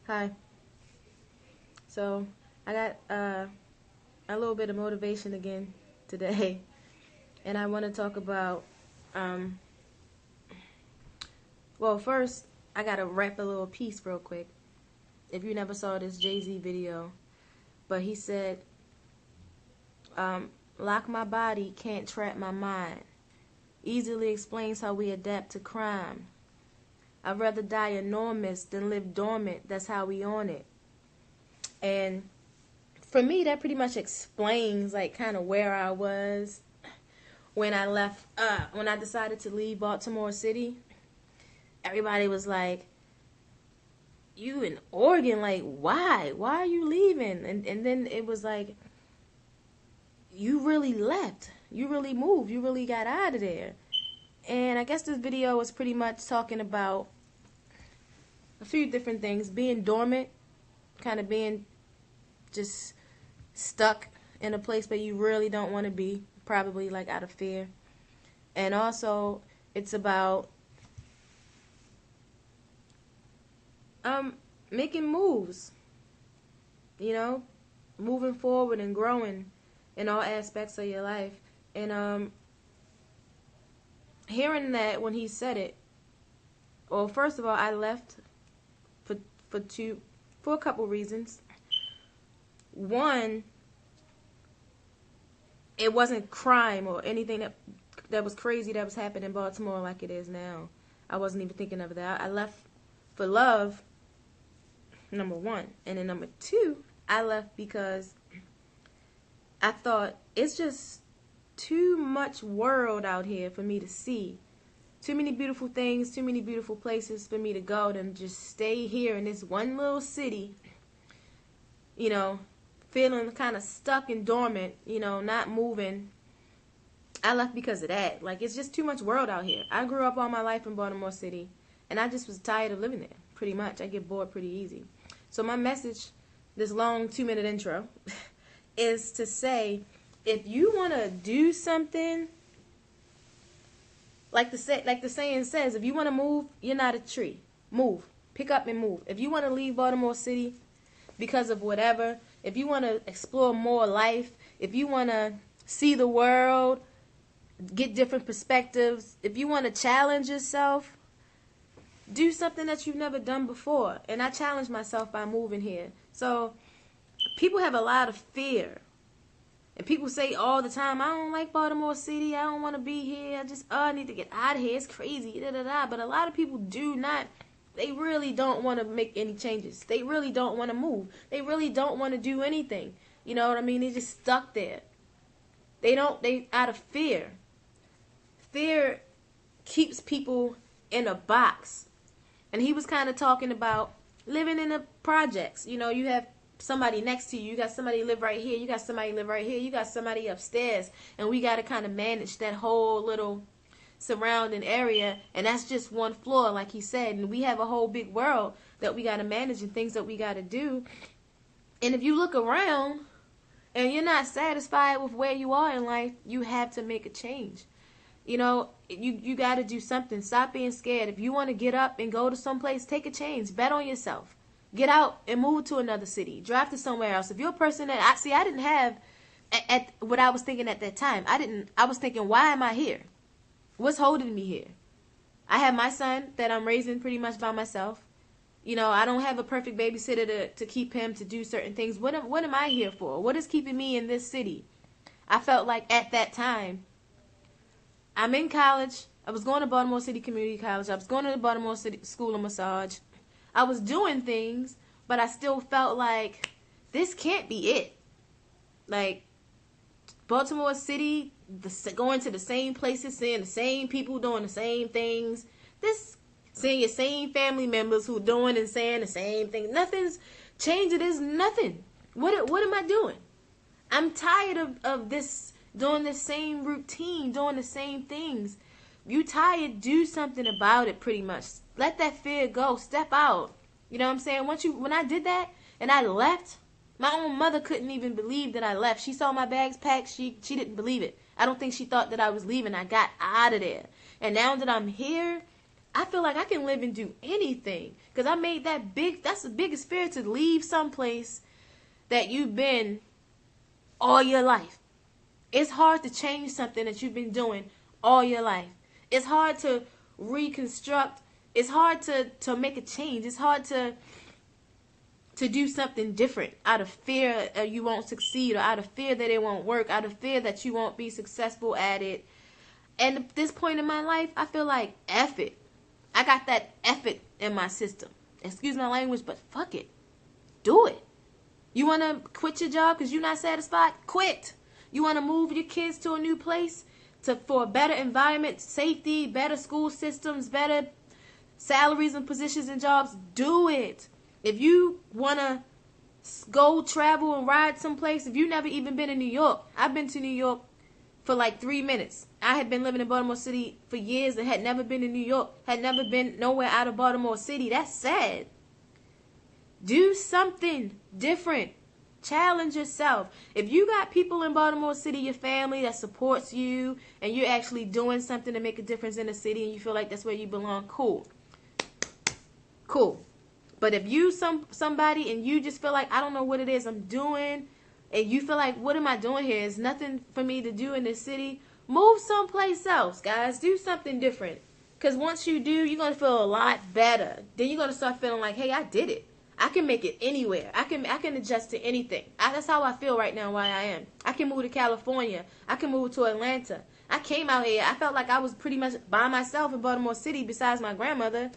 Hi. So I got a little bit of motivation again today, and I want to talk about. Um, well, first I gotta rap a little piece real quick. If you never saw this Jay-Z video, but he said, "Lock my body, can't trap my mind. Easily explains how we adapt to crime. I'd rather die enormous than live dormant. That's how we on it." And for me, that pretty much explains like kind of where I was when I left. When I decided to leave Baltimore City, everybody was like, "You in Oregon? Like, why? Why are you leaving?" And then it was like, "You really left. You really moved. You really got out of there." And I guess this video was pretty much talking about a few different things: being dormant, kind of being just stuck in a place where you really don't want to be, probably like out of fear. And also it's about making moves, you know, moving forward and growing in all aspects of your life. And hearing that when he said it, well, first of all, I left for for a couple reasons. One, it wasn't crime or anything that was crazy that was happening in Baltimore like it is now. I wasn't even thinking of that. I left for love, number one. And then number two, I left because I thought it's just too much world out here for me to see. Too many beautiful things, too many beautiful places for me to go and just stay here in this one little city, you know, feeling kind of stuck and dormant, you know, not moving. I left because of that. Like, it's just too much world out here. I grew up all my life in Baltimore City, and I just was tired of living there, pretty much. I get bored pretty easy. So my message, this long 2-minute intro, is to say, if you want to do something, like the saying says, if you want to move, you're not a tree. Move. Pick up and move. If you want to leave Baltimore City because of whatever, if you want to explore more life, if you want to see the world, get different perspectives, if you want to challenge yourself, do something that you've never done before. And I challenged myself by moving here. So people have a lot of fear. And people say all the time, "I don't like Baltimore City. I don't want to be here. I need to get out of here. It's crazy." Da, da, da. But a lot of people do not. They really don't want to make any changes. They really don't want to move. They really don't want to do anything. You know what I mean? They're just stuck there. They out of fear. Fear keeps people in a box. And he was kind of talking about living in the projects. You know, you have somebody next to you. You got somebody live right here. You got somebody live right here. You got somebody upstairs. And we got to kind of manage that whole little surrounding area, and that's just one floor, like he said. And we have a whole big world that we got to manage and things that we got to do. And if you look around and you're not satisfied with where you are in life, you have to make a change. You know, you got to do something. Stop being scared. If you want to get up and go to someplace, take a change. Bet on yourself. Get out and move to another city. Drive to somewhere else. If you're a person that I didn't have at what I was thinking at that time. I was thinking, why am I here? What's holding me here? I have my son that I'm raising pretty much by myself. You know, I don't have a perfect babysitter to keep him to do certain things. What am I here for? What is keeping me in this city? I felt like at that time, I'm in college. I was going to Baltimore City Community College. I was going to the Baltimore City School of Massage. I was doing things, but I still felt like this can't be it. Like, Baltimore City, going to the same places, seeing the same people doing the same things. Seeing your same family members who doing and saying the same thing. Nothing's changing. There's nothing. What am I doing? I'm tired of this, doing the same routine, doing the same things. You tired, do something about it pretty much. Let that fear go. Step out. You know what I'm saying? When I did that and I left, my own mother couldn't even believe that I left. She saw my bags packed. She didn't believe it. I don't think she thought that I was leaving. I got out of there. And now that I'm here, I feel like I can live and do anything. Because I made that's the biggest fear, to leave someplace that you've been all your life. It's hard to change something that you've been doing all your life. It's hard to reconstruct. It's hard to make a change. It's hard to do something different out of fear you won't succeed, or out of fear that it won't work, out of fear that you won't be successful at it. And at this point in my life, I feel like F it. I got that F it in my system. Excuse my language, but fuck it. Do it. You want to quit your job because you're not satisfied? Quit. You want to move your kids to a new place for a better environment, safety, better school systems, better salaries and positions and jobs? Do it. If you want to go travel and ride someplace, if you've never even been in New York, I've been to New York for like 3 minutes. I had been living in Baltimore City for years and had never been to New York, had never been nowhere out of Baltimore City. That's sad. Do something different. Challenge yourself. If you got people in Baltimore City, your family that supports you, and you're actually doing something to make a difference in the city, and you feel like that's where you belong, cool. Cool. But if you somebody and you just feel like, I don't know what it is I'm doing, and you feel like, what am I doing here? There's nothing for me to do in this city. Move someplace else, guys. Do something different. Because once you do, you're going to feel a lot better. Then you're going to start feeling like, hey, I did it. I can make it anywhere. I can adjust to anything. That's how I feel right now where I am. I can move to California. I can move to Atlanta. I came out here. I felt like I was pretty much by myself in Baltimore City besides my grandmother.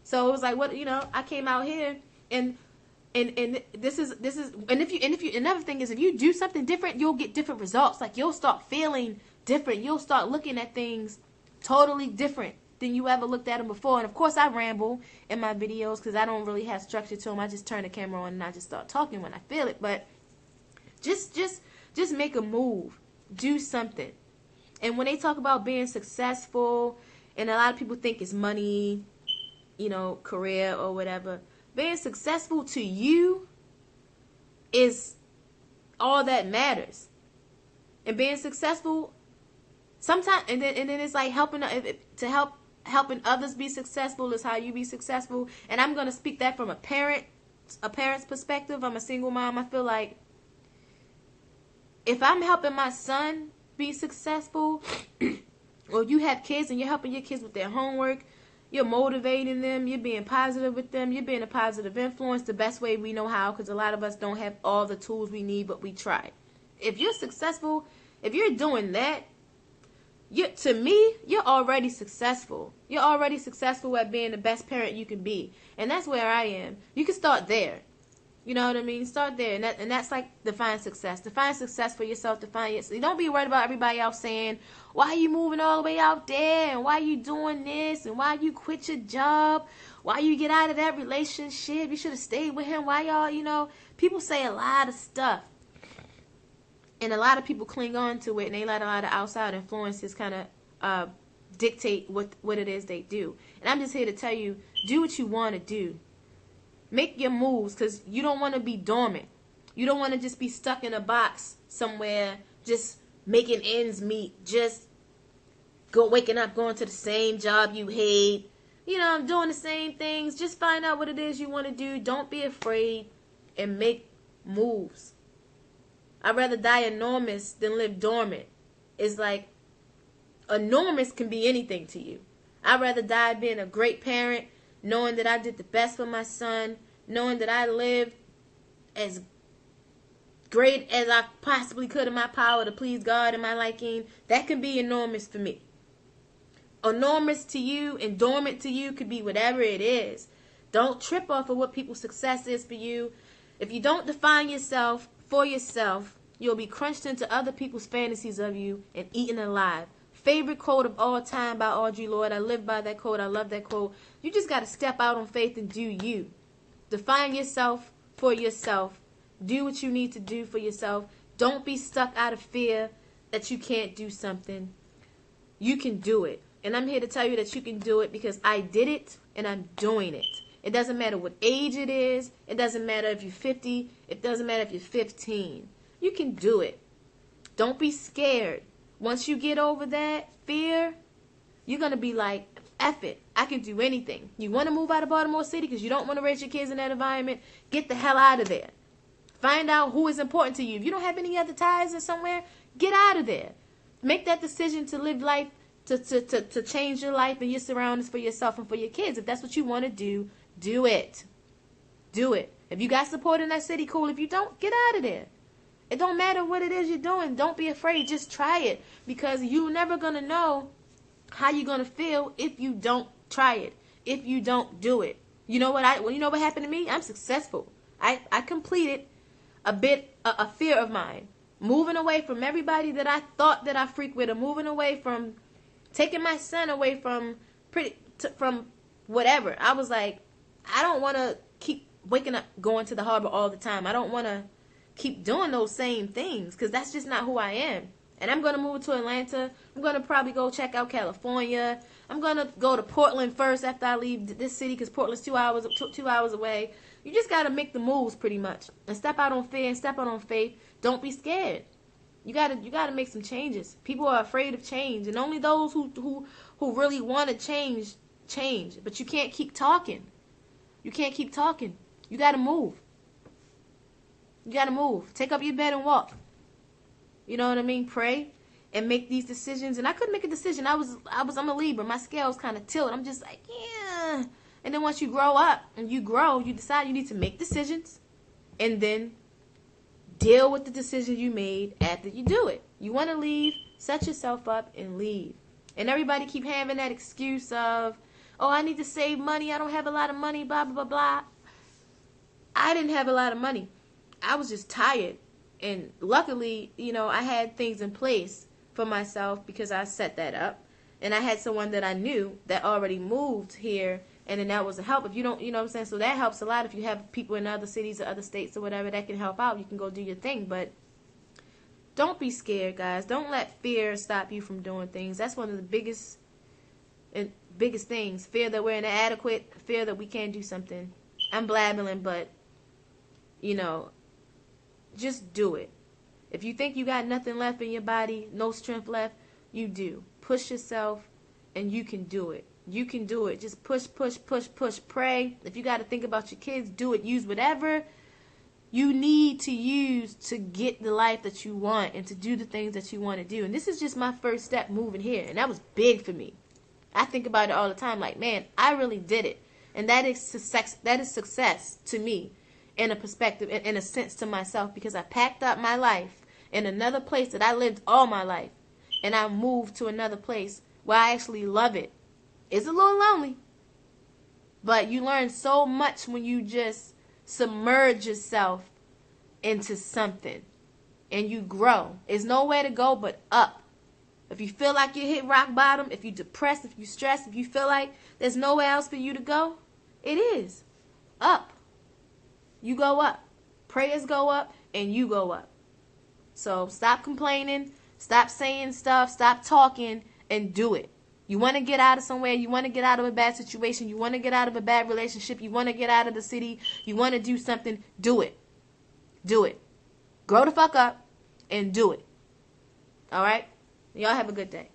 So it was like, what, I came out here and this is and if you another thing is, if you do something different, you'll get different results. Like, you'll start feeling different. You'll start looking at things totally different than you ever looked at them before. And of course, I ramble in my videos because I don't really have structure to them. I just turn the camera on and I just start talking when I feel it. But just make a move. Do something. And when they talk about being successful, and a lot of people think it's money, career or whatever, being successful to you is all that matters. And being successful sometimes, and then it's like helping others be successful is how you be successful. And I'm gonna speak that from a parent's perspective. I'm a single mom. I feel like if I'm helping my son be successful, or you have kids and you're helping your kids with their homework, you're motivating them, you're being positive with them, you're being a positive influence the best way we know how, because a lot of us don't have all the tools we need, but we try. If you're successful, if you're doing that, to me, you're already successful. You're already successful at being the best parent you can be. And that's where I am. You can start there. You know what I mean? Start there. And that's like define success. Define success for yourself. Define it. So you don't be worried about everybody else saying, why are you moving all the way out there? And why are you doing this? And why you quit your job? Why you get out of that relationship? You should have stayed with him. Why y'all, people say a lot of stuff. And a lot of people cling on to it, and they let a lot of outside influences kind of dictate what it is they do. And I'm just here to tell you, do what you want to do. Make your moves, because you don't want to be dormant. You don't want to just be stuck in a box somewhere, just making ends meet, just waking up, going to the same job you hate, doing the same things. Just find out what it is you want to do. Don't be afraid, and make moves. I'd rather die enormous than live dormant. It's like, enormous can be anything to you. I'd rather die being a great parent, knowing that I did the best for my son, knowing that I lived as great as I possibly could in my power to please God and my liking. That can be enormous for me. Enormous to you and dormant to you could be whatever it is. Don't trip off of what people's success is for you. If you don't define yourself for yourself, you'll be crunched into other people's fantasies of you and eaten alive. Favorite quote of all time by Audre Lorde. I live by that quote. I love that quote. You just got to step out on faith and do you. Define yourself for yourself. Do what you need to do for yourself. Don't be stuck out of fear that you can't do something. You can do it. And I'm here to tell you that you can do it because I did it and I'm doing it. It doesn't matter what age it is. It doesn't matter if you're 50. It doesn't matter if you're 15. You can do it. Don't be scared. Once you get over that fear, you're going to be like, F it. I can do anything. You want to move out of Baltimore City because you don't want to raise your kids in that environment? Get the hell out of there. Find out who is important to you. If you don't have any other ties or somewhere, get out of there. Make that decision to live life, to change your life and your surroundings for yourself and for your kids. If that's what you want to do it. Do it. If you got support in that city, cool. If you don't, get out of there. It don't matter what it is you're doing. Don't be afraid. Just try it. Because you're never going to know how you're going to feel if you don't try it. If you don't do it. You know what happened to me? I'm successful. I completed a fear of mine. Moving away from everybody that I thought that I freaked with, or moving away from taking my son away from whatever. I was like, I don't want to keep waking up going to the harbor all the time. I don't want to keep doing those same things because that's just not who I am. And I'm going to move to Atlanta. I'm going to probably go check out California. I'm going to go to Portland first after I leave this city because Portland's 2 hours away. You just got to make the moves pretty much and step out on fear and step out on faith. Don't be scared. You got to make some changes. People are afraid of change, and only those who really want to change. But you can't keep talking. You can't keep talking. You got to move. You got to move. Take up your bed and walk. You know what I mean? Pray and make these decisions. And I couldn't make a decision. I'm a Libra. My scale's kind of tilted. I'm just like, yeah. And then once you grow up and you grow, you decide you need to make decisions and then deal with the decisions you made after you do it. You want to leave, set yourself up and leave. And everybody keep having that excuse of, oh, I need to save money. I don't have a lot of money, blah, blah, blah, blah. I didn't have a lot of money. I was just tired. And luckily, I had things in place for myself because I set that up. And I had someone that I knew that already moved here. And then that was a help. If you don't, you know what I'm saying? So that helps a lot. If you have people in other cities or other states or whatever that can help out, you can go do your thing. But don't be scared, guys. Don't let fear stop you from doing things. That's one of the biggest things. Fear that we're inadequate. Fear that we can't do something. I'm blabbling, but, just do it. If you think you got nothing left in your body, no strength left, you do. Push yourself, and you can do it. You can do it. Just push, push, push, push. Pray. If you got to think about your kids, do it. Use whatever you need to use to get the life that you want and to do the things that you want to do. And this is just my first step moving here. And that was big for me. I think about it all the time. Like, man, I really did it. And that is success to me in a perspective, in a sense to myself, because I packed up my life in another place that I lived all my life. And I moved to another place where I actually love it. It's a little lonely, but you learn so much when you just submerge yourself into something and you grow. There's nowhere to go but up. If you feel like you hit rock bottom, if you're depressed, if you're stressed, if you feel like there's nowhere else for you to go, it is up. You go up. Prayers go up and you go up. So stop complaining, stop saying stuff, stop talking, and do it. You want to get out of somewhere. You want to get out of a bad situation. You want to get out of a bad relationship. You want to get out of the city. You want to do something. Do it. Do it. Grow the fuck up and do it. All right? Y'all have a good day.